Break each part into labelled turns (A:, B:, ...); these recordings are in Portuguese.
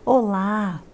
A: Olá,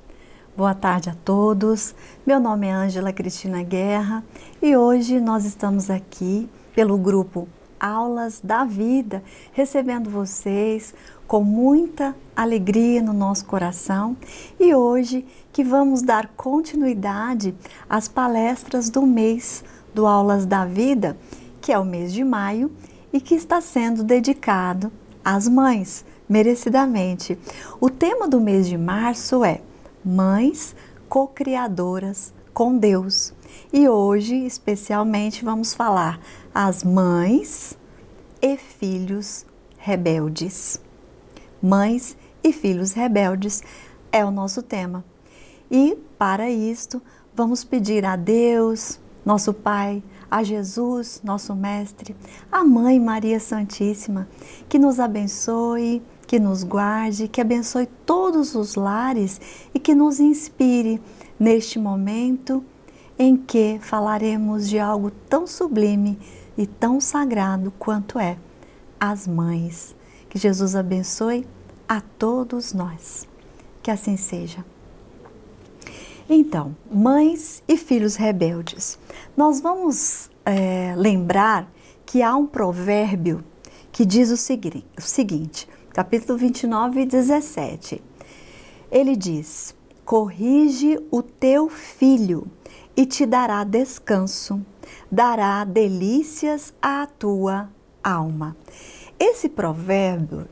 A: boa tarde a todos. Meu nome é Ângela Cristina Guerra e hoje nós estamos aqui pelo grupo Aulas da Vida, recebendo vocês com muita alegria no nosso coração e hoje que vamos dar continuidade às palestras do mês do Aulas da Vida, que é o mês de maio e que está sendo dedicado às mães, merecidamente. O tema do mês de março é Mães Co-Criadoras com Deus. E hoje, especialmente, vamos falar as mães e filhos rebeldes. Mães e filhos rebeldes é o nosso tema. E, para isto, vamos pedir a Deus, nosso Pai, a Jesus, nosso Mestre, a Mãe Maria Santíssima, que nos abençoe, que nos guarde, que abençoe todos os lares e que nos inspire neste momento em que falaremos de algo tão sublime e tão sagrado quanto é as mães. Que Jesus abençoe a todos nós. Que assim seja. Então, mães e filhos rebeldes. Nós vamos lembrar que há um provérbio que diz o seguinte, capítulo 29, 17. Ele diz: corrige o teu filho e te dará descanso, dará delícias à tua alma. Esse provérbio,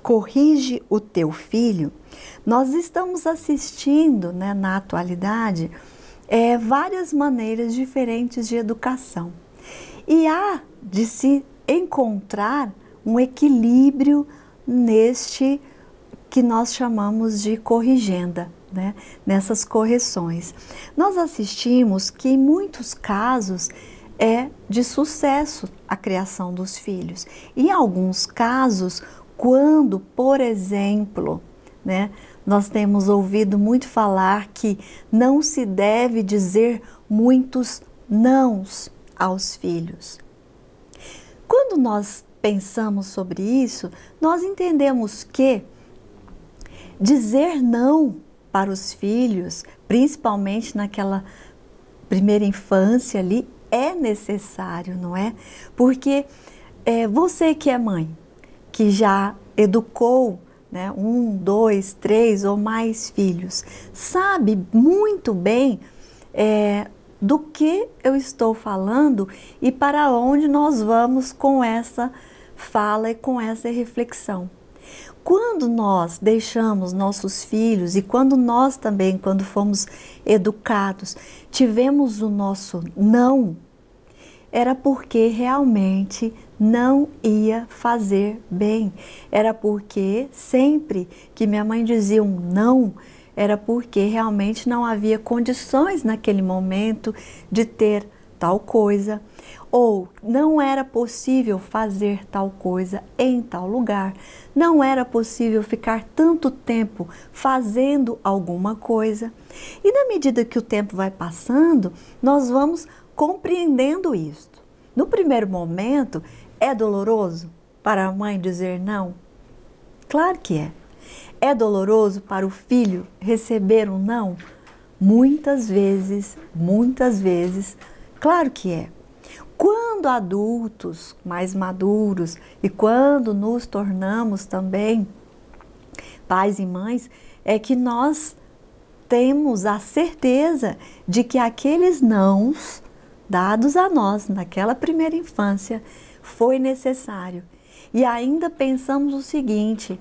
A: corrige o teu filho, nós estamos assistindo, na atualidade, várias maneiras diferentes de educação. E há de se encontrar um equilíbrio neste que nós chamamos de corrigenda, nessas correções. Nós assistimos que em muitos casos é de sucesso a criação dos filhos. Em alguns casos, quando, por exemplo, nós temos ouvido muito falar que não se deve dizer muitos nãos aos filhos. Quando nós pensamos sobre isso, nós entendemos que dizer não para os filhos, principalmente naquela primeira infância ali, é necessário, não é? Porque você que é mãe, que já educou 1, 2, 3 ou mais filhos, sabe muito bem do que eu estou falando e para onde nós vamos com essa fala e com essa reflexão. Quando nós deixamos nossos filhos e quando nós também, quando fomos educados, tivemos o nosso não, era porque realmente não ia fazer bem. Era porque sempre que minha mãe dizia um não, era porque realmente não havia condições naquele momento de ter tal coisa, ou não era possível fazer tal coisa em tal lugar, não era possível ficar tanto tempo fazendo alguma coisa. E na medida que o tempo vai passando, nós vamos compreendendo isto. No primeiro momento, é doloroso para a mãe dizer não? Claro que é. É doloroso para o filho receber um não? Muitas vezes, claro que é. Quando adultos mais maduros e quando nos tornamos também pais e mães, é que nós temos a certeza de que aqueles nãos dados a nós naquela primeira infância foi necessário. E ainda pensamos o seguinte: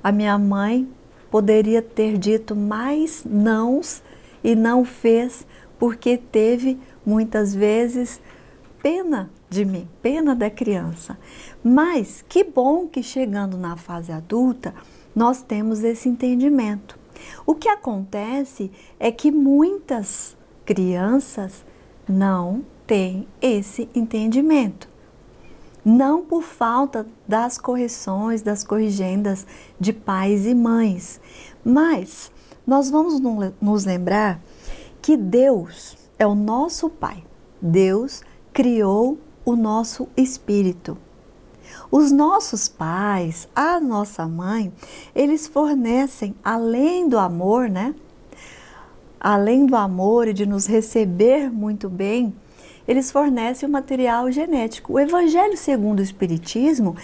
A: a minha mãe poderia ter dito mais nãos e não fez porque teve muitas vezes pena de mim, pena da criança. Mas que bom que chegando na fase adulta nós temos esse entendimento. O que acontece é que muitas crianças não têm esse entendimento. Não por falta das correções, das corrigendas de pais e mães, mas nós vamos nos lembrar que Deus é o nosso Pai. Deus criou o nosso espírito. Os nossos pais, a nossa mãe, eles fornecem, além do amor, né? Além do amor e de nos receber muito bem, eles fornecem o material genético. O Evangelho segundo o Espiritismo,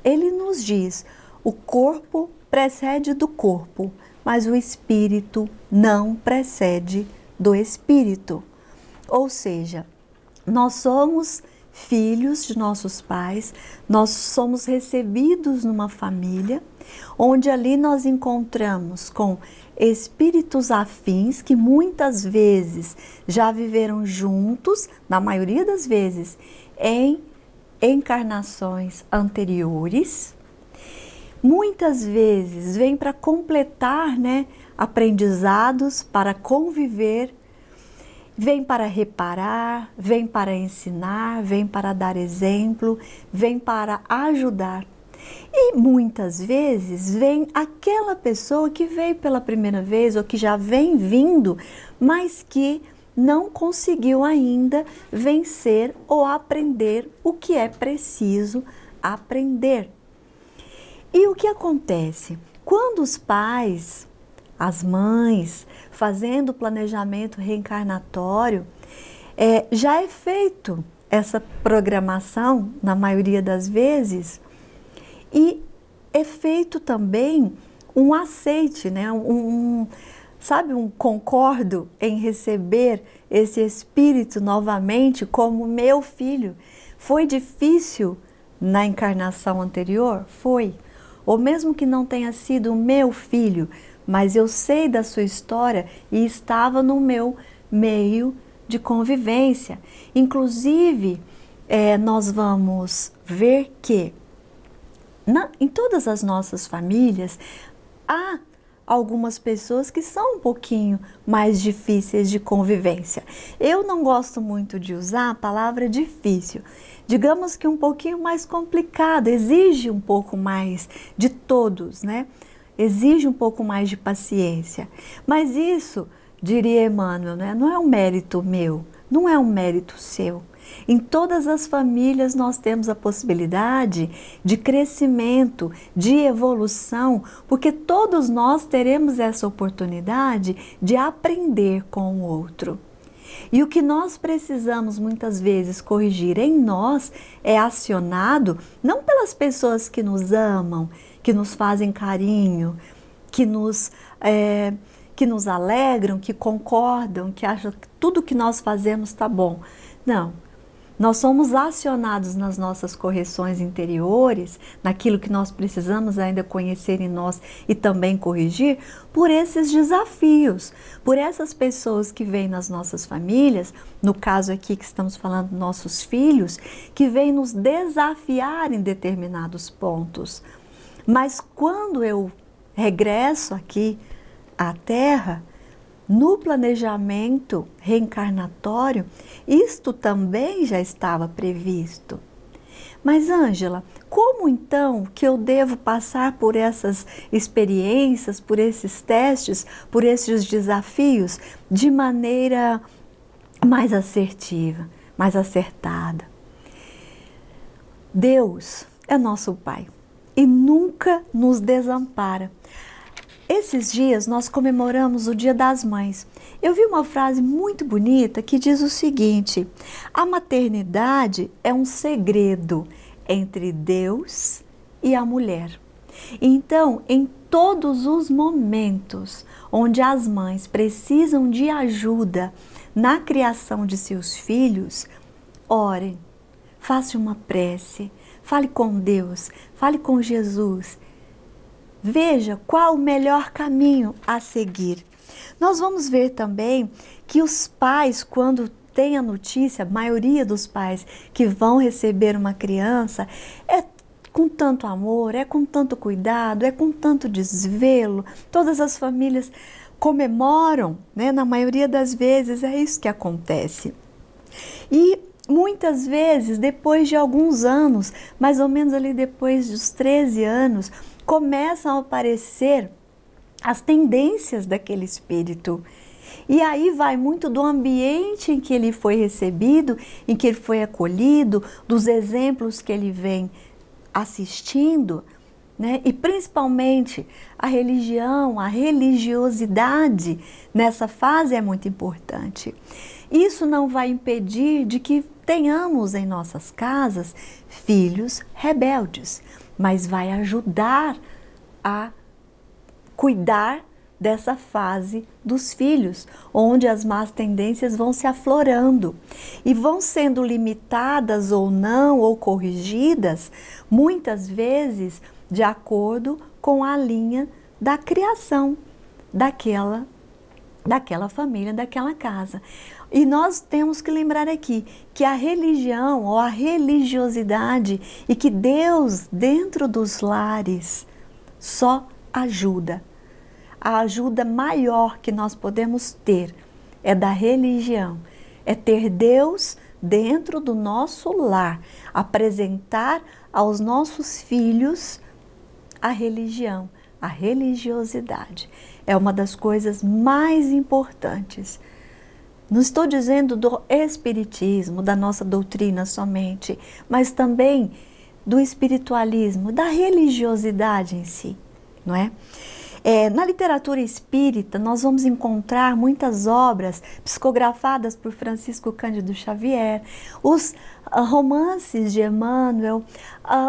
A: ele nos diz, o corpo precede do corpo, mas o espírito não precede do espírito. Ou seja, nós somos filhos de nossos pais, nós somos recebidos numa família, onde ali nós encontramos com espíritos afins que muitas vezes já viveram juntos, na maioria das vezes, em encarnações anteriores. Muitas vezes vêm para completar, né, aprendizados, para conviver, vem para reparar, vem para ensinar, vem para dar exemplo, vem para ajudar. E muitas vezes vem aquela pessoa que veio pela primeira vez ou que já vem vindo, mas que não conseguiu ainda vencer ou aprender o que é preciso aprender. E o que acontece? Quando os pais, as mães, fazendo o planejamento reencarnatório, já é feito essa programação, na maioria das vezes, e é feito também um aceite, né? Sabe, um concordo em receber esse espírito novamente como meu filho. Foi difícil na encarnação anterior? Foi. Ou mesmo que não tenha sido o meu filho, mas eu sei da sua história e estava no meu meio de convivência. Inclusive, nós vamos ver que em todas as nossas famílias há algumas pessoas que são um pouquinho mais difíceis de convivência. Eu não gosto muito de usar a palavra difícil. Digamos que um pouquinho mais complicado, exige um pouco mais de todos, né? Exige um pouco mais de paciência. Mas isso, diria Emmanuel, né? Não é um mérito meu, não é um mérito seu. Em todas as famílias nós temos a possibilidade de crescimento, de evolução, porque todos nós teremos essa oportunidade de aprender com o outro. E o que nós precisamos muitas vezes corrigir em nós é acionado não pelas pessoas que nos amam, que nos fazem carinho, que nos alegram, que concordam, que acham que tudo que nós fazemos está bom. Não. Nós somos acionados nas nossas correções interiores, naquilo que nós precisamos ainda conhecer em nós e também corrigir, por esses desafios, por essas pessoas que vêm nas nossas famílias, no caso aqui que estamos falando dos nossos filhos, que vêm nos desafiar em determinados pontos. Mas quando eu regresso aqui à Terra, no planejamento reencarnatório, isto também já estava previsto. Mas, Ângela, como então que eu devo passar por essas experiências, por esses testes, por esses desafios de maneira mais assertiva, mais acertada? Deus é nosso Pai e nunca nos desampara. Esses dias nós comemoramos o Dia das Mães. Eu vi uma frase muito bonita que diz o seguinte: a maternidade é um segredo entre Deus e a mulher. Então, em todos os momentos onde as mães precisam de ajuda na criação de seus filhos, orem, façam uma prece, fale com Deus, fale com Jesus. Veja qual o melhor caminho a seguir. Nós vamos ver também que os pais, quando têm a notícia, a maioria dos pais que vão receber uma criança, é com tanto amor, é com tanto cuidado, é com tanto desvelo. Todas as famílias comemoram, né? Na maioria das vezes é isso que acontece. E muitas vezes, depois de alguns anos, mais ou menos ali depois dos 13 anos, começam a aparecer as tendências daquele espírito. E aí vai muito do ambiente em que ele foi recebido, em que ele foi acolhido, dos exemplos que ele vem assistindo, né? E principalmente a religião, a religiosidade nessa fase é muito importante. Isso não vai impedir de que tenhamos em nossas casas filhos rebeldes, mas vai ajudar a cuidar dessa fase dos filhos, onde as más tendências vão se aflorando e vão sendo limitadas ou não, ou corrigidas, muitas vezes de acordo com a linha da criação daquela família, daquela casa. E nós temos que lembrar aqui que a religião ou a religiosidade e que Deus dentro dos lares só ajuda. A ajuda maior que nós podemos ter é da religião, é ter Deus dentro do nosso lar, apresentar aos nossos filhos a religião, a religiosidade. É uma das coisas mais importantes. Não estou dizendo do espiritismo, da nossa doutrina somente, mas também do espiritualismo, da religiosidade em si, não é? Na literatura espírita, nós vamos encontrar muitas obras psicografadas por Francisco Cândido Xavier, os romances de Emmanuel,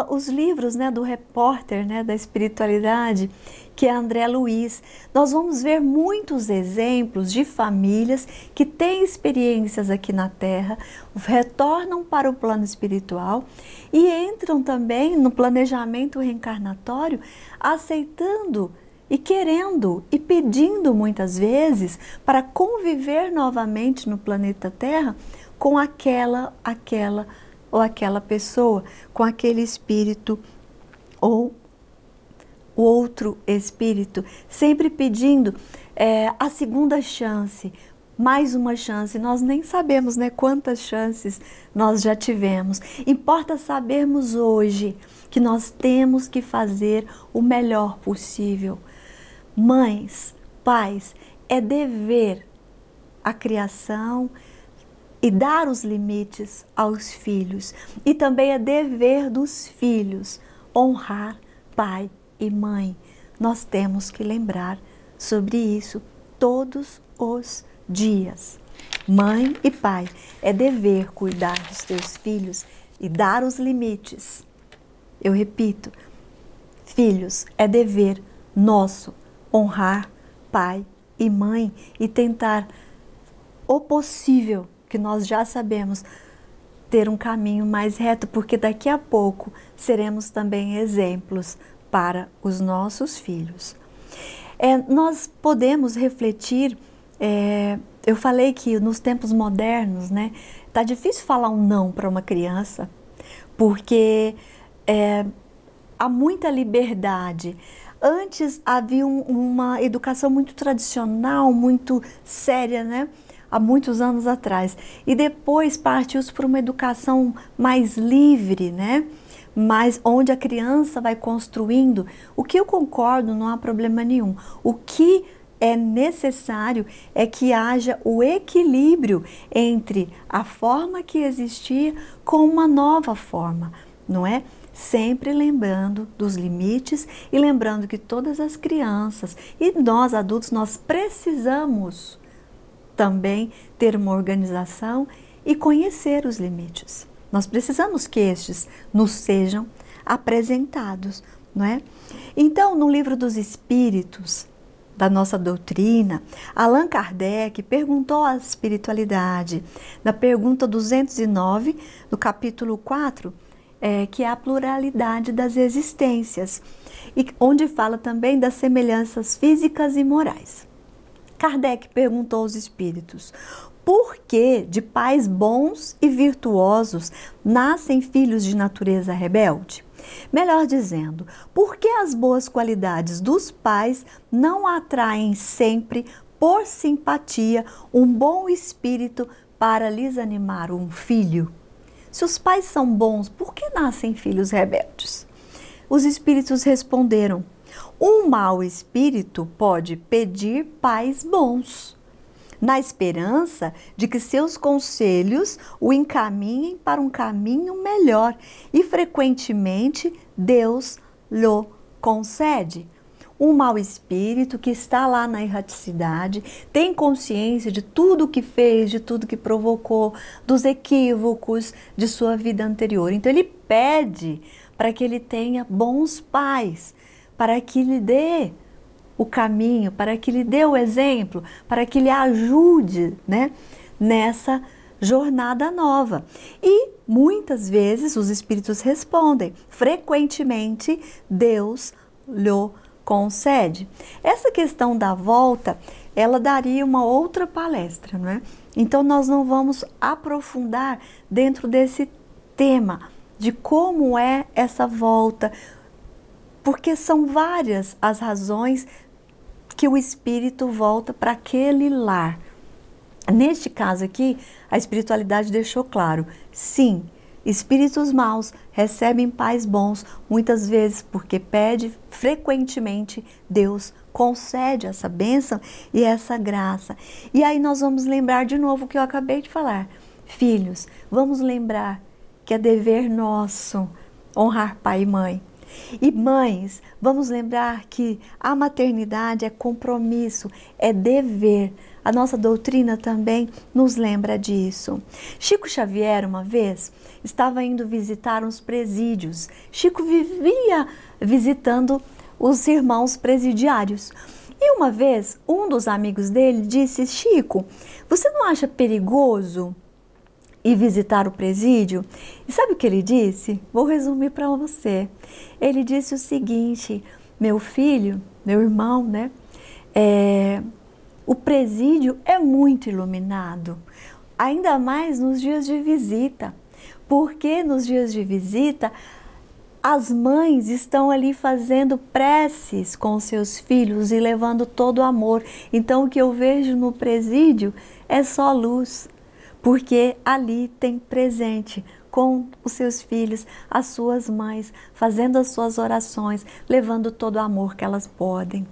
A: os livros, né, do repórter, né, da espiritualidade, que é André Luiz. Nós vamos ver muitos exemplos de famílias que têm experiências aqui na Terra, retornam para o plano espiritual e entram também no planejamento reencarnatório, aceitando e querendo e pedindo muitas vezes para conviver novamente no planeta Terra com aquela pessoa, com aquele espírito ou o outro espírito, sempre pedindo a segunda chance, mais uma chance. Nós nem sabemos, né, quantas chances nós já tivemos. Importa sabermos hoje que nós temos que fazer o melhor possível. Mães, pais, é dever a criação e dar os limites aos filhos. E também é dever dos filhos honrar pai e mãe. Nós temos que lembrar sobre isso todos os dias. Mãe e pai, é dever cuidar dos teus filhos e dar os limites. Eu repito, filhos, é dever nosso honrar pai e mãe e tentar o possível, que nós já sabemos, ter um caminho mais reto, porque daqui a pouco seremos também exemplos para os nossos filhos. Nós podemos refletir, eu falei que nos tempos modernos, né, tá difícil falar um não para uma criança, porque há muita liberdade. Antes havia uma educação muito tradicional, muito séria, né? Há muitos anos atrás. E depois partiu-se para uma educação mais livre, né? Mas onde a criança vai construindo. O que eu concordo, não há problema nenhum. O que é necessário é que haja o equilíbrio entre a forma que existia com uma nova forma, não é? Sempre lembrando dos limites e lembrando que todas as crianças e nós adultos, nós precisamos também ter uma organização e conhecer os limites. Nós precisamos que estes nos sejam apresentados, não é? Então, no Livro dos Espíritos, da nossa doutrina, Allan Kardec perguntou à espiritualidade, na pergunta 209, do capítulo 4, que é a pluralidade das existências, e onde fala também das semelhanças físicas e morais. Kardec perguntou aos espíritos: por que de pais bons e virtuosos nascem filhos de natureza rebelde? Melhor dizendo, por que as boas qualidades dos pais não atraem sempre, por simpatia, um bom espírito para lhes animar um filho? Se os pais são bons, por que nascem filhos rebeldes? Os espíritos responderam: um mau espírito pode pedir pais bons. na esperança de que seus conselhos o encaminhem para um caminho melhor, e frequentemente Deus lhe concede. Um mau espírito que está lá na erraticidade, tem consciência de tudo que fez, de tudo que provocou, dos equívocos de sua vida anterior. Então ele pede para que ele tenha bons pais, para que lhe dê o caminho, para que lhe dê o exemplo, para que lhe ajude, né, nessa jornada nova. E muitas vezes os espíritos respondem, frequentemente Deus lhe concede. Essa questão da volta, ela daria uma outra palestra, não é? Então nós não vamos aprofundar dentro desse tema de como é essa volta, porque são várias as razões que o espírito volta para aquele lar. Neste caso aqui, a espiritualidade deixou claro, sim, espíritos maus recebem pais bons, muitas vezes porque pede, frequentemente Deus concede essa bênção e essa graça. E aí nós vamos lembrar de novo o que eu acabei de falar. Filhos, vamos lembrar que é dever nosso honrar pai e mãe. E mães, vamos lembrar que a maternidade é compromisso, é dever. A nossa doutrina também nos lembra disso. Chico Xavier, uma vez, estava indo visitar uns presídios. Chico vivia visitando os irmãos presidiários. E uma vez, um dos amigos dele disse, Chico, você não acha perigoso ir visitar o presídio? E sabe o que ele disse? Vou resumir para você. Ele disse o seguinte, meu filho, meu irmão, né? O presídio é muito iluminado, ainda mais nos dias de visita, porque nos dias de visita as mães estão ali fazendo preces com seus filhos e levando todo o amor. Então o que eu vejo no presídio é só luz, porque ali tem presente com os seus filhos, as suas mães, fazendo as suas orações, levando todo o amor que elas podem.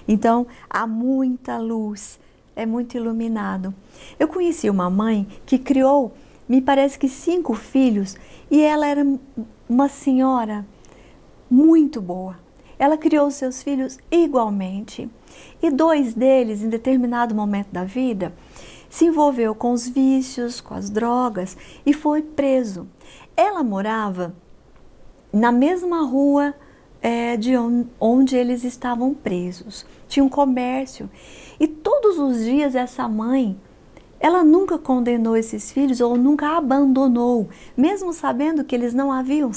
A: Então, há muita luz, é muito iluminado. Eu conheci uma mãe que criou, me parece que 5 filhos, e ela era uma senhora muito boa. Ela criou seus filhos igualmente. E 2 deles, em determinado momento da vida, se envolveu com os vícios, com as drogas e foi preso. Ela morava na mesma rua de onde eles estavam presos. Tinha um comércio. E todos os dias essa mãe, ela nunca condenou esses filhos ou nunca abandonou, mesmo sabendo que eles não haviam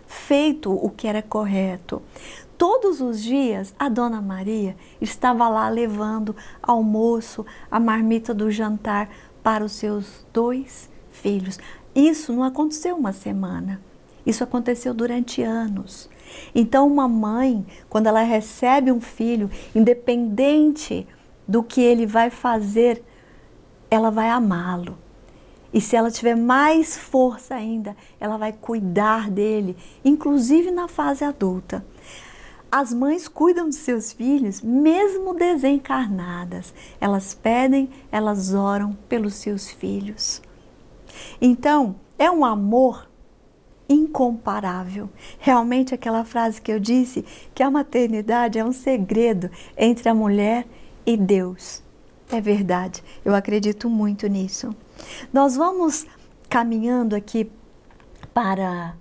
A: feito o que era correto. Todos os dias a Dona Maria estava lá levando almoço, a marmita do jantar para os seus 2 filhos. Isso não aconteceu uma semana, isso aconteceu durante anos. Então uma mãe, quando ela recebe um filho, independente do que ele vai fazer, ela vai amá-lo. E se ela tiver mais força ainda, ela vai cuidar dele, inclusive na fase adulta. As mães cuidam de seus filhos, mesmo desencarnadas. Elas pedem, elas oram pelos seus filhos. Então, é um amor incomparável. Realmente aquela frase que eu disse, que a maternidade é um segredo entre a mulher e Deus. É verdade, eu acredito muito nisso. Nós vamos caminhando aqui para a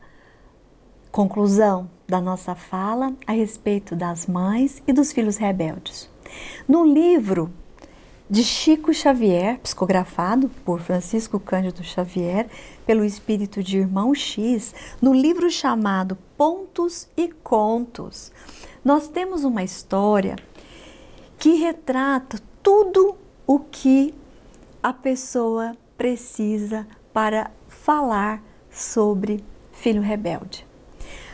A: conclusão da nossa fala a respeito das mães e dos filhos rebeldes. No livro de Chico Xavier, psicografado por Francisco Cândido Xavier, pelo espírito de Irmão X, no livro chamado Pontos e Contos, nós temos uma história que retrata tudo o que a pessoa precisa para falar sobre filho rebelde.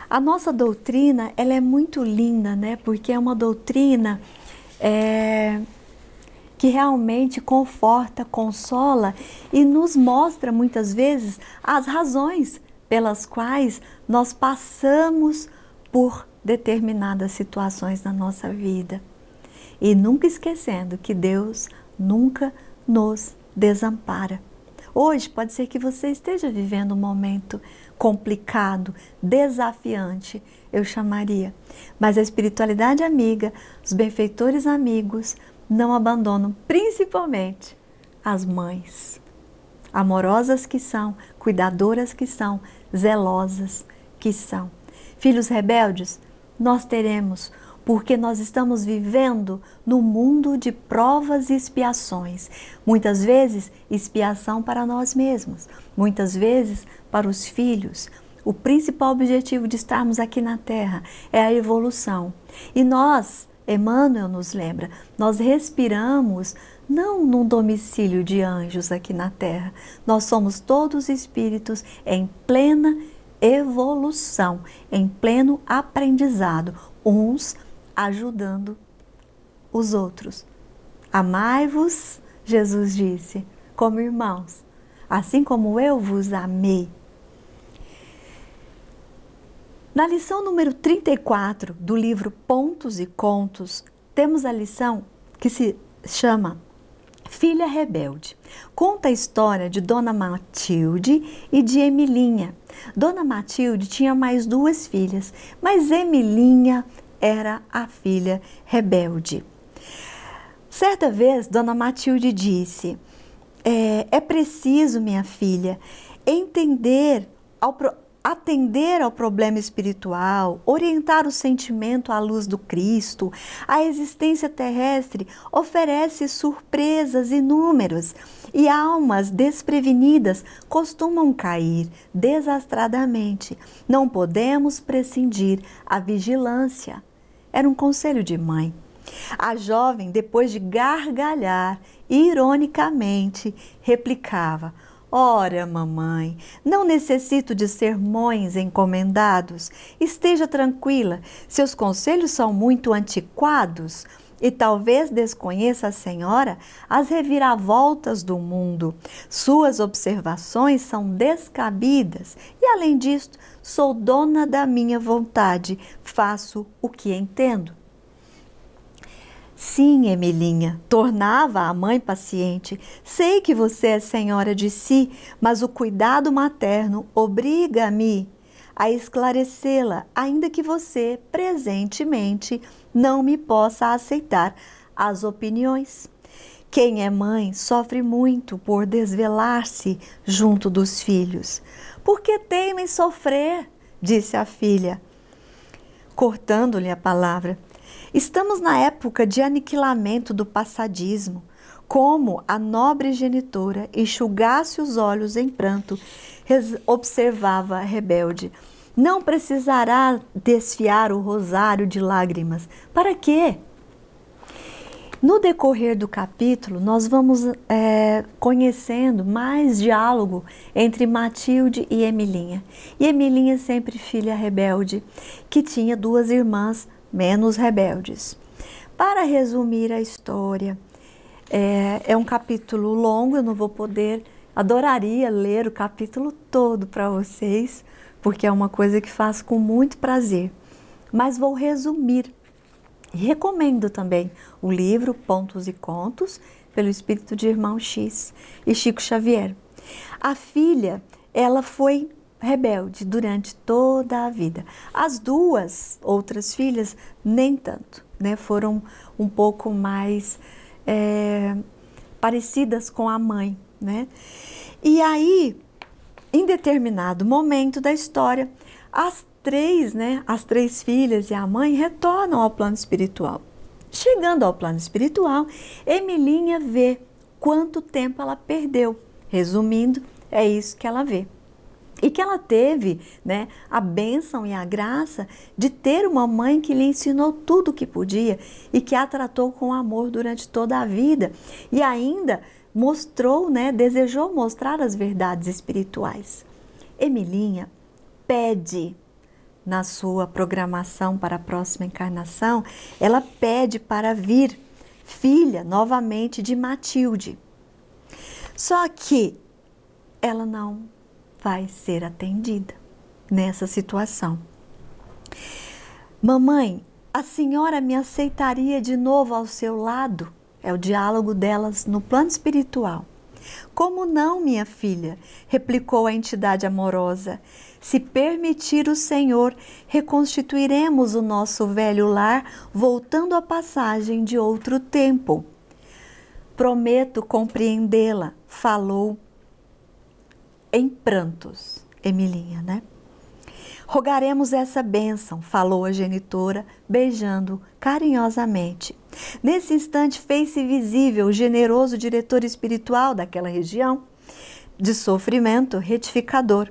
A: A nossa doutrina, ela é muito linda, né? Porque é uma doutrina que realmente conforta, consola e nos mostra muitas vezes as razões pelas quais nós passamos por determinadas situações na nossa vida. E nunca esquecendo que Deus nunca nos desampara. Hoje pode ser que você esteja vivendo um momento complicado, desafiante, eu chamaria. Mas a espiritualidade amiga, os benfeitores amigos, não abandonam, principalmente as mães. Amorosas que são, cuidadoras que são, zelosas que são. Filhos rebeldes, nós teremos, porque nós estamos vivendo no mundo de provas e expiações. Muitas vezes, expiação para nós mesmos, muitas vezes para os filhos. O principal objetivo de estarmos aqui na Terra é a evolução. E nós, Emmanuel nos lembra, nós respiramos não num domicílio de anjos aqui na Terra. Nós somos todos espíritos em plena evolução, em pleno aprendizado, uns ajudando os outros. Amai-vos, Jesus disse, como irmãos, assim como eu vos amei. Na lição número 34 do livro Pontos e Contos, temos a lição que se chama Filha Rebelde. Conta a história de Dona Matilde e de Emilinha. Dona Matilde tinha mais 2 filhas, mas Emilinha era a filha rebelde. Certa vez, Dona Matilde disse, é preciso, minha filha, atender ao problema espiritual, orientar o sentimento à luz do Cristo. A existência terrestre oferece surpresas inúmeras e almas desprevenidas costumam cair desastradamente. Não podemos prescindir a vigilância. Era um conselho de mãe. A jovem, depois de gargalhar, ironicamente, replicava: ora, mamãe, não necessito de sermões encomendados. Esteja tranquila, seus conselhos são muito antiquados e talvez desconheça a senhora as reviravoltas do mundo. Suas observações são descabidas e, além disto, sou dona da minha vontade, faço o que entendo. Sim, Emilinha, tornava a mãe paciente, sei que você é senhora de si, mas o cuidado materno obriga-me a esclarecê-la, ainda que você, presentemente, não me possa aceitar as opiniões. Quem é mãe sofre muito por desvelar-se junto dos filhos. Por que teima em sofrer? Disse a filha, cortando-lhe a palavra. Estamos na época de aniquilamento do passadismo. Como a nobre genitora enxugasse os olhos em pranto, observava a rebelde. Não precisará desfiar o rosário de lágrimas. Para quê? No decorrer do capítulo, nós vamos conhecendo mais diálogo entre Matilde e Emilinha. E Emilinha, sempre filha rebelde, que tinha 2 irmãs menos rebeldes. Para resumir a história, é um capítulo longo, eu não vou poder, adoraria ler o capítulo todo para vocês, porque é uma coisa que faço com muito prazer. Mas vou resumir. E recomendo também o livro Pontos e Contos, pelo espírito de Irmão X e Chico Xavier. A filha, ela foi rebelde durante toda a vida. As 2 outras filhas, nem tanto, né? Foram um pouco mais parecidas com a mãe, né? E aí, em determinado momento da história, as 3 filhas e a mãe retornam ao plano espiritual. Chegando ao plano espiritual, Emilinha vê quanto tempo ela perdeu. Resumindo, é isso que ela vê. E que ela teve, né, a bênção e a graça de ter uma mãe que lhe ensinou tudo o que podia e que a tratou com amor durante toda a vida e ainda mostrou, né, desejou mostrar as verdades espirituais. Emilinha pede, na sua programação para a próxima encarnação, ela pede para vir filha novamente de Matilde. Só que ela não vai ser atendida nessa situação. Mamãe, a senhora me aceitaria de novo ao seu lado? É o diálogo delas no plano espiritual. Como não, minha filha? Replicou a entidade amorosa. Se permitir o Senhor, reconstituiremos o nosso velho lar, voltando à passagem de outro tempo. Prometo compreendê-la, falou em prantos, Emilinha, né? Rogaremos essa bênção, falou a genitora, beijando carinhosamente. Nesse instante fez-se visível o generoso diretor espiritual daquela região de sofrimento retificador.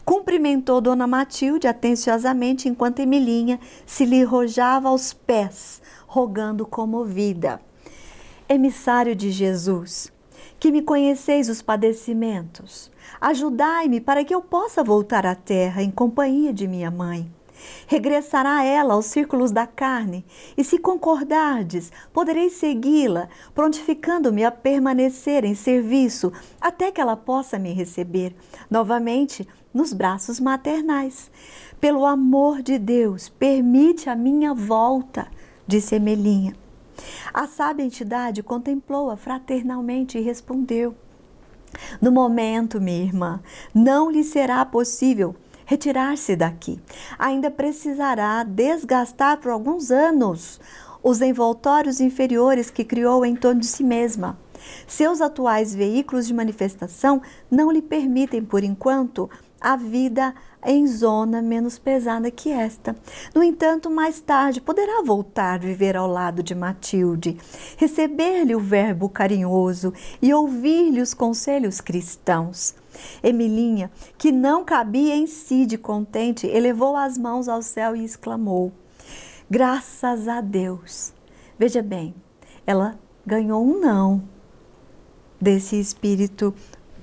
A: Cumprimentou Dona Matilde atenciosamente enquanto Emilinha se lhe arrojava aos pés, rogando comovida. Emissário de Jesus, que me conheceis os padecimentos, ajudai-me para que eu possa voltar à terra em companhia de minha mãe. Regressará ela aos círculos da carne, e se concordardes, poderei segui-la, prontificando-me a permanecer em serviço até que ela possa me receber novamente nos braços maternais. Pelo amor de Deus, permite a minha volta, disse Emelinha. A sábia entidade contemplou-a fraternalmente e respondeu: no momento, minha irmã, não lhe será possível retirar-se daqui. Ainda precisará desgastar por alguns anos os envoltórios inferiores que criou em torno de si mesma. Seus atuais veículos de manifestação não lhe permitem, por enquanto, a vida em zona menos pesada que esta. No entanto, mais tarde poderá voltar a viver ao lado de Matilde, receber-lhe o verbo carinhoso e ouvir-lhe os conselhos cristãos. Emilinha, que não cabia em si de contente, elevou as mãos ao céu e exclamou: graças a Deus! Veja bem, ela ganhou um não desse espírito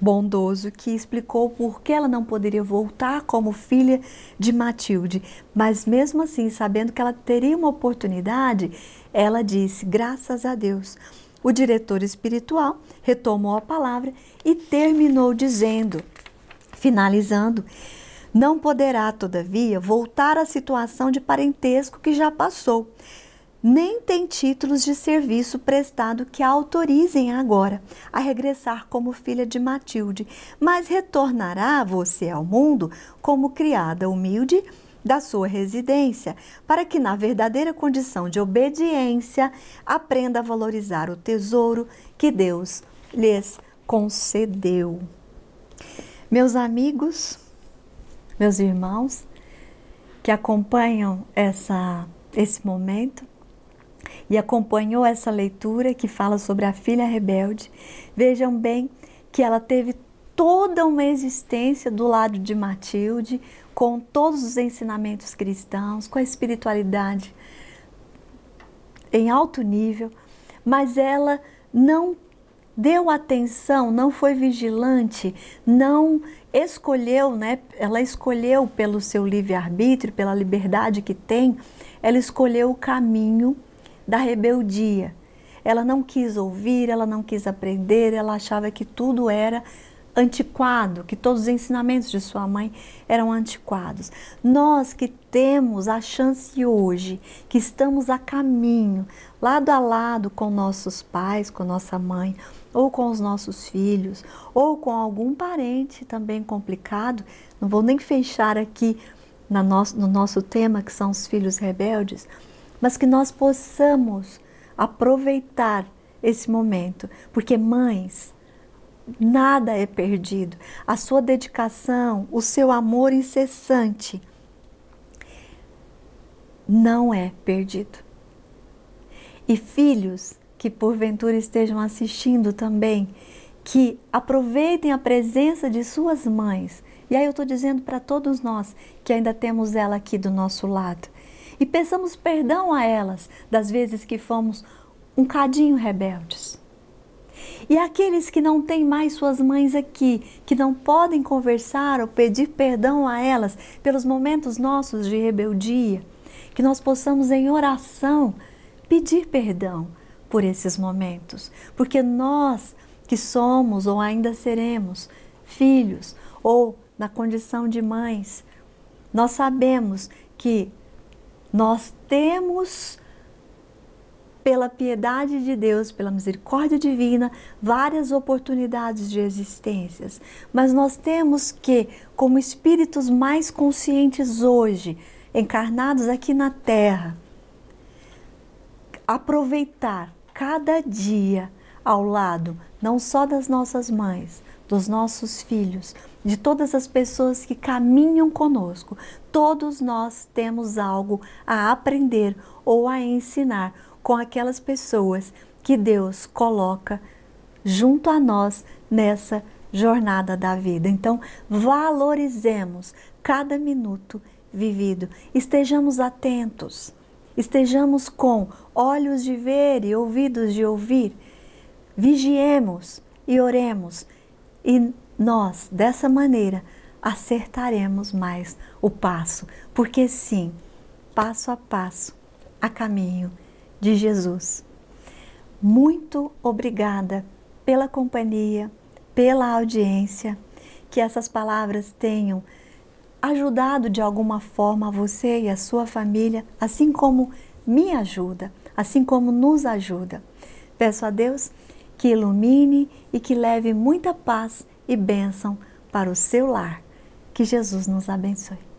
A: bondoso que explicou por que ela não poderia voltar como filha de Matilde, mas mesmo assim, sabendo que ela teria uma oportunidade, ela disse: graças a Deus. O diretor espiritual retomou a palavra e terminou dizendo, finalizando: não poderá, todavia, voltar à situação de parentesco que já passou, nem tem títulos de serviço prestado que a autorizem agora a regressar como filha de Matilde, mas retornará você ao mundo como criada humilde da sua residência, para que na verdadeira condição de obediência aprenda a valorizar o tesouro que Deus lhes concedeu. Meus amigos, meus irmãos que acompanham esse momento, e acompanhou essa leitura que fala sobre a filha rebelde, vejam bem que ela teve toda uma existência do lado de Matilde, com todos os ensinamentos cristãos, com a espiritualidade em alto nível, mas ela não deu atenção, não foi vigilante, não escolheu, né? Ela escolheu pelo seu livre-arbítrio, pela liberdade que tem, ela escolheu o caminho da rebeldia. Ela não quis ouvir, ela não quis aprender, ela achava que tudo era antiquado, que todos os ensinamentos de sua mãe eram antiquados. Nós que temos a chance hoje, que estamos a caminho, lado a lado com nossos pais, com nossa mãe, ou com os nossos filhos, ou com algum parente também complicado, não vou nem fechar aqui no nosso tema, que são os filhos rebeldes, mas que nós possamos aproveitar esse momento, porque mães, nada é perdido. A sua dedicação, o seu amor incessante não é perdido. E filhos que porventura estejam assistindo também, que aproveitem a presença de suas mães. E aí eu estou dizendo para todos nós que ainda temos ela aqui do nosso lado. E peçamos perdão a elas das vezes que fomos um cadinho rebeldes. E aqueles que não têm mais suas mães aqui, que não podem conversar ou pedir perdão a elas pelos momentos nossos de rebeldia, que nós possamos em oração pedir perdão por esses momentos, porque nós que somos ou ainda seremos filhos ou na condição de mães, nós sabemos que nós temos pela piedade de Deus, pela misericórdia divina, várias oportunidades de existências. Mas nós temos que, como espíritos mais conscientes hoje, encarnados aqui na Terra, aproveitar cada dia ao lado, não só das nossas mães, dos nossos filhos, de todas as pessoas que caminham conosco. Todos nós temos algo a aprender ou a ensinar com aquelas pessoas que Deus coloca junto a nós nessa jornada da vida. Então, valorizemos cada minuto vivido, estejamos atentos, estejamos com olhos de ver e ouvidos de ouvir, vigiemos e oremos, e nós, dessa maneira, acertaremos mais o passo, porque sim, passo a passo, a caminho de Jesus. Muito obrigada pela companhia, pela audiência, que essas palavras tenham ajudado de alguma forma a você e a sua família, assim como me ajuda, assim como nos ajuda. Peço a Deus que ilumine e que leve muita paz e bênção para o seu lar. Que Jesus nos abençoe.